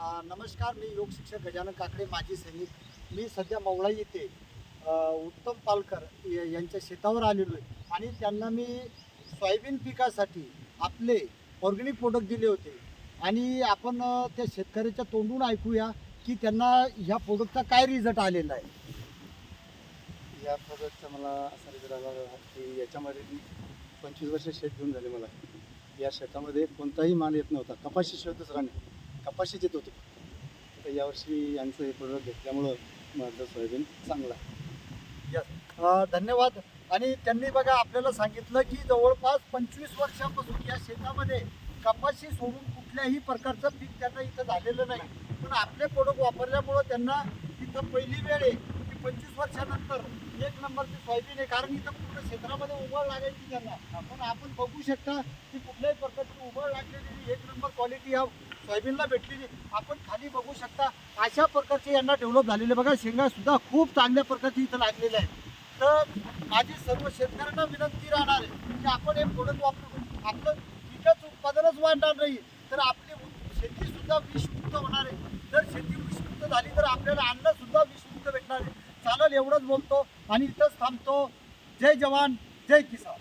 नमस्कार, मी योग शिक्षक गजानन काकडे, माजी सैनिक. मी सध्या मवळा येथे उत्तम पालकर यांच्या शेतावर आलेलो आहे आणि त्यांना मी सोयाबीन पिकासाठी आपले ऑर्गॅनिक प्रोडक्ट दिले होते आणि आपण त्या शेतकऱ्याच्या तोंडून ऐकूया की त्यांना ह्या प्रोडक्टचा काय रिझल्ट आलेला आहे. या प्रोडक्टचा मला असा रिझल्ट आला की याच्यामध्ये मी 25 वर्ष शेत घेऊन झाले मला. या शेतामध्ये कोणताही माल येत नव्हता, कपाशी शिवाय राहणे कपाशीच येत होती. तर यावर्षी यांचं हे प्रोडक्ट घेतल्यामुळं माझं सोयाबीन चांगलं आहे. धन्यवाद. आणि त्यांनी बघा आपल्याला सांगितलं की जवळपास 25 वर्षापासून या शेतामध्ये कपाशी सोडून कुठल्याही प्रकारचं पीक त्यांना इथं झालेलं नाही, पण आपले प्रोडक्ट वापरल्यामुळं त्यांना इथं पहिली वेळ आहे की 25 वर्षानंतर एक नंबरची सोयाबीन आहे. कारण इथं पूर्ण क्षेत्रामध्ये उबळ लागायची त्यांना, पण आपण बघू शकता की कुठल्याही प्रकारची उबळ लागलेली एक नंबर क्वालिटी या सोयाबीनला भेटलेली आपण खाली बघू शकता. अशा प्रकारचे यांना डेव्हलप झालेले बघा, शेंगा सुद्धा खूप चांगल्या प्रकारची इथं लागलेल्या आहेत. तर माझी सर्व शेतकऱ्यांना विनंती राहणार आहे की आपण हे प्रोडक्ट वापरून आपलं पिकाचं उत्पादनच वाढणार नाही तर आपली शेती सुद्धा विषमुक्त होणार आहे. जर शेती विषमुक्त झाली तर आपल्याला अन्न सुद्धा विषमुक्त भेटणार आहे. चालेल, एवढंच बोलतो आणि इथंच थांबतो. जय जवान, जय किसान.